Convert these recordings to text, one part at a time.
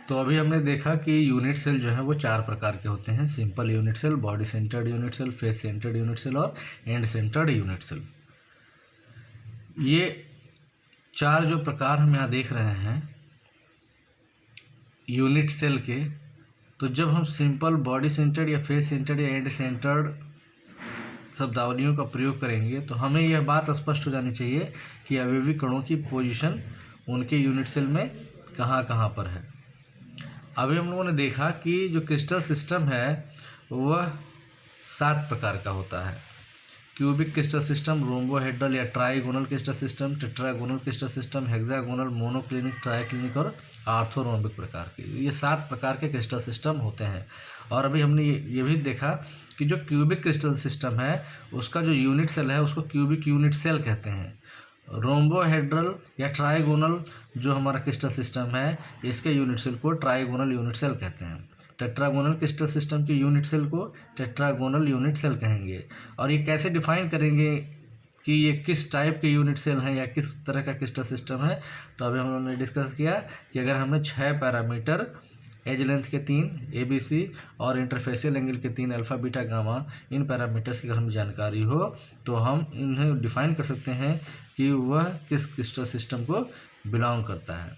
तो अभी हमने देखा कि यूनिट सेल जो है वो चार प्रकार के होते हैं, simple unit cell, body centred unit cell, face centred unit cell और एंड सेंटर्ड यूनिट सेल। ये चार जो प्रकार हम यहाँ देख रहे हैं यूनिट सेल के, तो जब हम सिंपल, बॉडी सेंटर्ड या फेस सेंटर्ड या एंड सेंटर्ड शब्दावलियों का प्रयोग करेंगे तो हमें यह बात स्पष्ट हो जानी चाहिए कि अवयवी कणों की पोजीशन उनके यूनिट सेल में कहाँ कहाँ पर है। अभी हम लोगों ने देखा कि जो क्रिस्टल सिस्टम है वह 7 प्रकार का होता है। क्यूबिक क्रिस्टल सिस्टम, रोम्बोहेड्रल या trigonal crystal system, tetragonal crystal system, hexagonal, monoclinic, triclinic और आर्थोरोम्बिक प्रकार के, ये 7 प्रकार के क्रिस्टल सिस्टम होते हैं। और अभी हमने ये भी देखा कि जो क्यूबिक क्रिस्टल सिस्टम है उसका जो यूनिट सेल है उसको क्यूबिक यूनिट सेल कहते हैं। रोम्बोहेड्रल या ट्राइगोनल जो हमारा क्रिस्टल सिस्टम है इसके यूनिट सेल को ट्राइगोनल यूनिट सेल कहते हैं। टेट्रागोनल क्रिस्टल सिस्टम के यूनिट सेल को टेट्रागोनल यूनिट सेल कहेंगे। और ये कैसे डिफाइन करेंगे कि ये किस टाइप के यूनिट सेल हैं या किस तरह का क्रिस्टल सिस्टम है, तो अभी हम लोगों ने डिस्कस किया कि अगर हमें 6 पैरामीटर, एज लेंथ के 3 ABC और इंटरफेशियल एंगल के 3 अल्फा बीटा गामा, इन पैरामीटर्स की अगर हमें जानकारी हो तो हम इन्हें डिफाइन कर सकते हैं कि वह किस क्रिस्टल सिस्टम को बिलोंग करता है।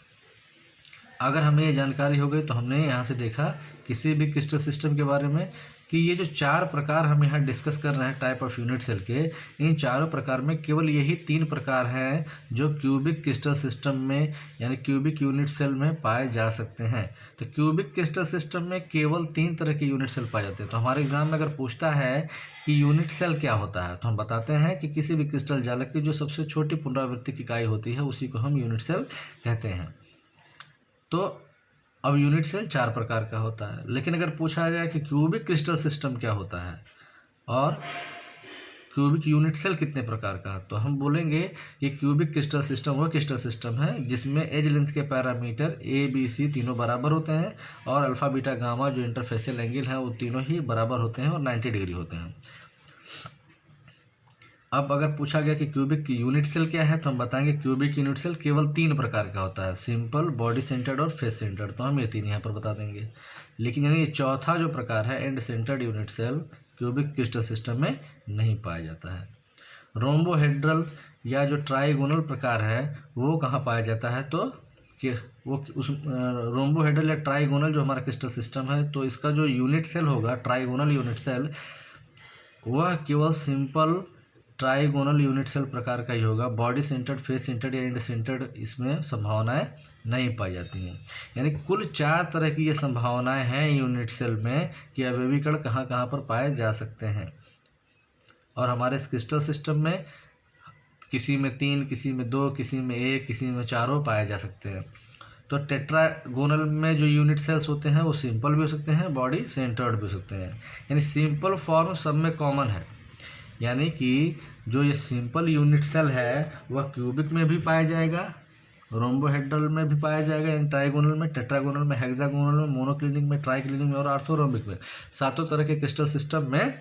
अगर हमें ये जानकारी हो गई तो हमने यहाँ से देखा किसी भी क्रिस्टल सिस्टम के बारे में कि ये जो 4 प्रकार हम यहाँ डिस्कस कर रहे हैं टाइप ऑफ यूनिट सेल के, इन चारों प्रकार में केवल यही 3 प्रकार हैं जो क्यूबिक क्रिस्टल सिस्टम में यानी क्यूबिक यूनिट सेल में पाए जा सकते हैं। तो क्यूबिक क्रिस्टल सिस्टम में केवल 3 तरह के यूनिट सेल पाए जाते हैं। तो हमारे एग्जाम में अगर पूछता है कि यूनिट सेल क्या होता है तो हम बताते हैं कि किसी भी क्रिस्टल जालक की जो सबसे छोटी पुनरावृत्तिक इकाई होती है उसी को हम यूनिट सेल कहते हैं। तो अब यूनिट सेल 4 प्रकार का होता है, लेकिन अगर पूछा जाए कि क्यूबिक क्रिस्टल सिस्टम क्या होता है और क्यूबिक यूनिट सेल कितने प्रकार का है, तो हम बोलेंगे कि क्यूबिक क्रिस्टल सिस्टम वह क्रिस्टल सिस्टम है जिसमें एज लेंथ के पैरामीटर ABC तीनों बराबर होते हैं और अल्फा बीटा गामा जो इंटरफेशियल एंगल है वो तीनों ही बराबर होते हैं और 90 डिग्री होते हैं। अब अगर पूछा गया कि क्यूबिक यूनिट सेल क्या है तो हम बताएंगे क्यूबिक यूनिट सेल केवल 3 प्रकार का होता है, सिंपल, बॉडी सेंटर्ड और फेस सेंटर्ड। तो हम ये 3 यहाँ पर बता देंगे। लेकिन यानी ये चौथा जो प्रकार है end centred unit cell cubic crystal system में नहीं पाया जाता है। रोम्बोहेड्रल या जो ट्राइगोनल प्रकार है वो कहाँ पाया जाता है, तो कि वो उस रोम्बोहेड्रल या ट्राइगोनल जो हमारा क्रिस्टल सिस्टम है तो इसका जो यूनिट सेल होगा ट्राइगोनल यूनिट सेल वह केवल सिंपल ट्राइगोनल यूनिट सेल प्रकार का ही होगा। बॉडी सेंटर्ड, फेस सेंटर्ड या एंड सेंटर्ड इसमें संभावनाएं नहीं पाई जाती हैं। यानी कुल 4 तरह की ये संभावनाएं हैं यूनिट सेल में कि अवयवी कण कहाँ कहाँ पर पाए जा सकते हैं। और हमारे इस क्रिस्टल सिस्टम में किसी में 3, किसी में 2, किसी में 1, किसी में 4 पाए जा सकते हैं। तो टेट्रागोनल में जो यूनिट सेल्स होते हैं वो सिंपल भी हो सकते हैं, बॉडी सेंटर्ड भी हो सकते हैं। यानी सिंपल फॉर्म सब में कॉमन है, यानी कि जो ये सिंपल यूनिट सेल है वह क्यूबिक में भी पाया जाएगा, रोम्बोहेड्रल में भी पाया जाएगा, यानी ट्राइगोनल में, टेट्रागोनल में, हेक्सागोनल में, मोनोक्लिनिक में, ट्राइक्लिनिक में और आर्थोरोम्बिक में। 7 तरह के क्रिस्टल सिस्टम में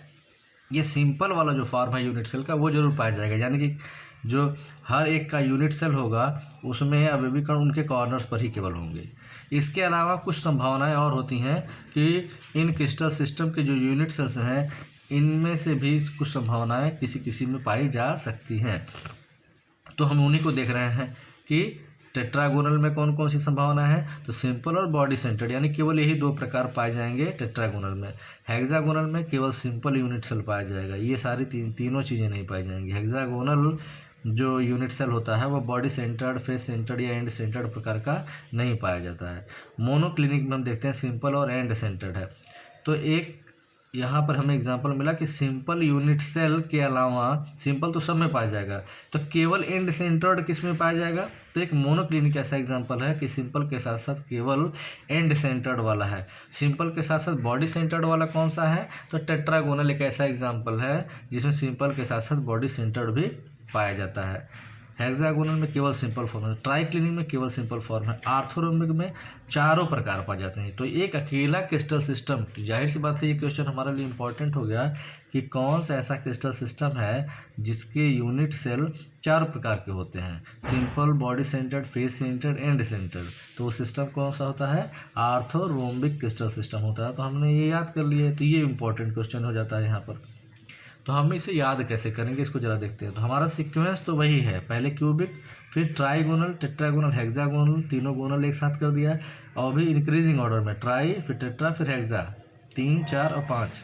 ये सिंपल वाला जो फॉर्म है यूनिट सेल का वो जरूर पाया जाएगा। यानी कि जो हर एक का यूनिट सेल होगा उसमें अवयवी कण उनके कॉर्नर्स पर ही केवल होंगे। इसके अलावा कुछ संभावनाएं और होती हैं कि इन क्रिस्टल सिस्टम के जो यूनिट सेल्स हैं इनमें से भी कुछ संभावनाएं किसी किसी में पाई जा सकती हैं। तो हम उन्हीं को देख रहे हैं कि टेट्रागोनल में कौन कौन सी संभावना है, तो सिंपल और बॉडी सेंटर्ड यानी केवल यही 2 प्रकार पाए जाएंगे टेट्रागोनल में। हेक्सागोनल में केवल सिंपल यूनिट सेल पाया जाएगा, ये सारी तीनों चीज़ें नहीं पाई जाएंगी। हेक्सागोनल जो यूनिट सेल होता है वह बॉडी सेंटर्ड, फेस सेंटर्ड या एंड सेंटर्ड प्रकार का नहीं पाया जाता है। मोनोक्लिनिक में हम देखते हैं सिंपल और एंड सेंटर्ड है। तो एक यहाँ पर हमें एग्जांपल मिला कि सिंपल यूनिट सेल के अलावा, सिंपल तो सब में पाया जाएगा, तो केवल एंड सेंटर्ड किस में पाया जाएगा, तो एक मोनोक्लिनिक ऐसा एग्जांपल है कि सिंपल के साथ साथ केवल एंड सेंटर्ड वाला है। सिंपल के साथ साथ बॉडी सेंटर्ड वाला कौन सा है, तो टेट्रागोनल एक ऐसा एग्जांपल है जिसमें सिंपल के साथ साथ बॉडी सेंटर्ड भी पाया जाता है। हेक्सागोनल में केवल सिंपल फॉर्म है, ट्राइक्लिनिक में केवल सिंपल फॉर्म है, आर्थोरोम्बिक में चारों प्रकार पाए जाते हैं। तो एक अकेला क्रिस्टल सिस्टम, तो जाहिर सी बात है ये क्वेश्चन हमारे लिए इंपॉर्टेंट हो गया कि कौन सा ऐसा क्रिस्टल सिस्टम है जिसके यूनिट सेल चार प्रकार के होते हैं, simple, body centred, face centred, and centred. तो वो सिस्टम कौन सा होता है, आर्थोरोम्बिक क्रिस्टल सिस्टम होता है। तो हमने ये याद कर लिया है, तो ये इंपॉर्टेंट क्वेश्चन हो जाता है यहाँ पर। तो हम इसे याद कैसे करेंगे, इसको जरा देखते हैं। तो हमारा सीक्वेंस तो वही है, पहले क्यूबिक, फिर ट्राइगोनल, टेट्रागोनल, हेक्सागोनल, तीनों गोनल एक साथ कर दिया, और भी इंक्रीजिंग ऑर्डर में ट्राई, फिर टेट्रा, फिर हेक्सा, 3, 4 और 5।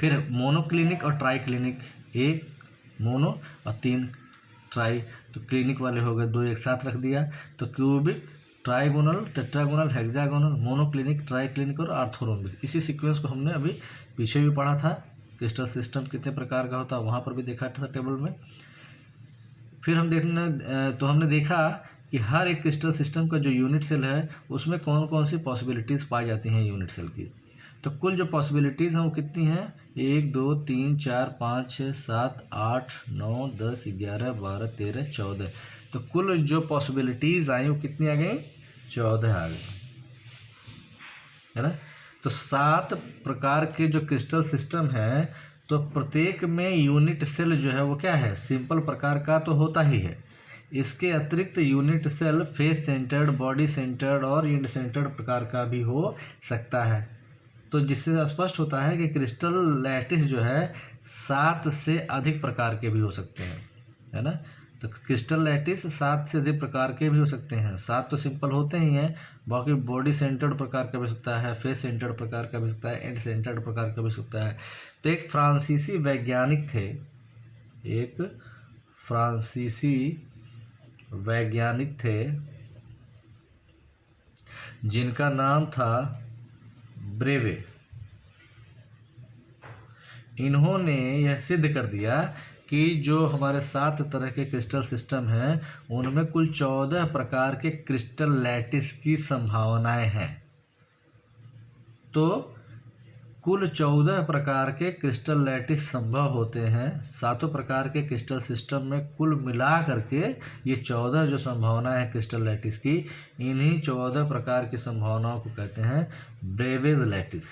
फिर मोनोक्लिनिक और ट्राई क्लिनिक, 1 मोनो और 3 ट्राई, तो क्लिनिक वाले हो गए 2 एक साथ रख दिया। तो cubic, trigonal, tetragonal, hexagonal, monoclinic, try clinic और आर्थोरोम्बिक। इसी सीक्वेंस को हमने अभी पीछे भी पढ़ा था, क्रिस्टल सिस्टम कितने प्रकार का होता है वहाँ पर भी देखा था टेबल में। फिर हमने देखा कि हर एक क्रिस्टल सिस्टम का जो यूनिट सेल है उसमें कौन कौन सी पॉसिबिलिटीज़ पाई जाती हैं यूनिट सेल की। तो कुल जो पॉसिबिलिटीज़ हैं वो कितनी हैं, 1 2 3 4 5 6 7 8 9 10 11 12 13 14। तो कुल जो पॉसिबिलिटीज़ आई वो कितनी आ गई, 14 आ गई, है ना। तो 7 प्रकार के जो क्रिस्टल सिस्टम है, तो प्रत्येक में यूनिट सेल जो है वो क्या है, सिंपल प्रकार का तो होता ही है। इसके अतिरिक्त unit cell face centred, body centred और एंड सेंटर्ड प्रकार का भी हो सकता है। तो जिससे स्पष्ट होता है कि क्रिस्टल लैटिस जो है 7 से अधिक प्रकार के भी हो सकते हैं, है ना। तो क्रिस्टल लैटिस 7 से अधिक प्रकार के भी हो सकते हैं। 7 तो सिंपल होते ही हैं, बाकी बॉडी सेंटर्ड प्रकार का भी हो सकता है, फेस सेंटर्ड प्रकार का भी हो सकता है, एंड सेंटर्ड प्रकार का भी हो सकता है। तो एक फ्रांसीसी वैज्ञानिक थे जिनका नाम था ब्रेवे। इन्होंने यह सिद्ध कर दिया कि जो हमारे 7 तरह के क्रिस्टल सिस्टम हैं उनमें कुल 14 प्रकार के क्रिस्टल लैटिस की संभावनाएं हैं। तो कुल 14 प्रकार के क्रिस्टल लैटिस संभव होते हैं। 7 प्रकार के क्रिस्टल सिस्टम में कुल मिला करके ये 14 जो संभावनाएं हैं क्रिस्टल लैटिस की, इन्हीं 14 प्रकार की संभावनाओं को कहते हैं ब्रेवेज लैटिस।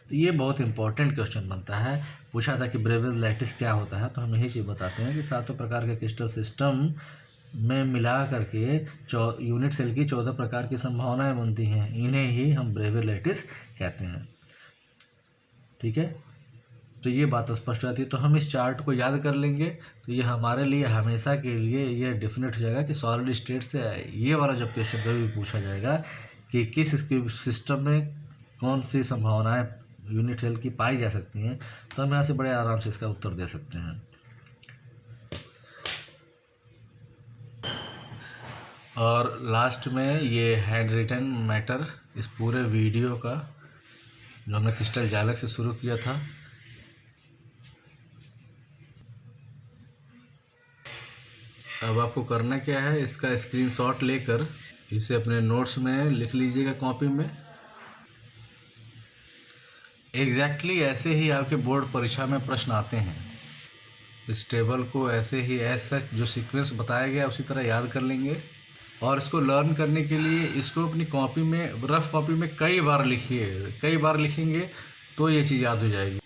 तो ये बहुत इंपॉर्टेंट क्वेश्चन बनता है, पूछा था कि ब्रेवेज लैटिस क्या होता है। तो हम यही चीज़ बताते हैं कि 7 प्रकार के क्रिस्टल सिस्टम में मिला करके यूनिट सेल की 14 प्रकार की संभावनाएं बनती हैं, इन्हें ही हम ब्रेवेज लैटिस कहते हैं। ठीक है, तो ये बात स्पष्ट हो जाती है। तो हम इस चार्ट को याद कर लेंगे, तो ये हमारे लिए हमेशा के लिए ये डेफिनेट हो जाएगा कि सॉलिड स्टेट से ये वाला जब क्वेश्चन कभी पूछा जाएगा कि किस सिस्टम में कौन सी संभावनाएं यूनिट सेल की पाई जा सकती हैं, तो हम यहाँ से बड़े आराम से इसका उत्तर दे सकते हैं। और लास्ट में ये हैंड रिटन मैटर, इस पूरे वीडियो का जो हमने क्रिस्टल जालक से शुरू किया था, अब आपको करना क्या है, इसका स्क्रीनशॉट लेकर इसे अपने नोट्स में लिख लीजिएगा कॉपी में। एग्जैक्टली ऐसे ही आपके बोर्ड परीक्षा में प्रश्न आते हैं। इस टेबल को ऐसे ही ऐसा जो सीक्वेंस बताया गया उसी तरह याद कर लेंगे, और इसको लर्न करने के लिए इसको अपनी कॉपी में, रफ कॉपी में कई बार लिखिए। कई बार लिखेंगे तो ये चीज़ याद हो जाएगी।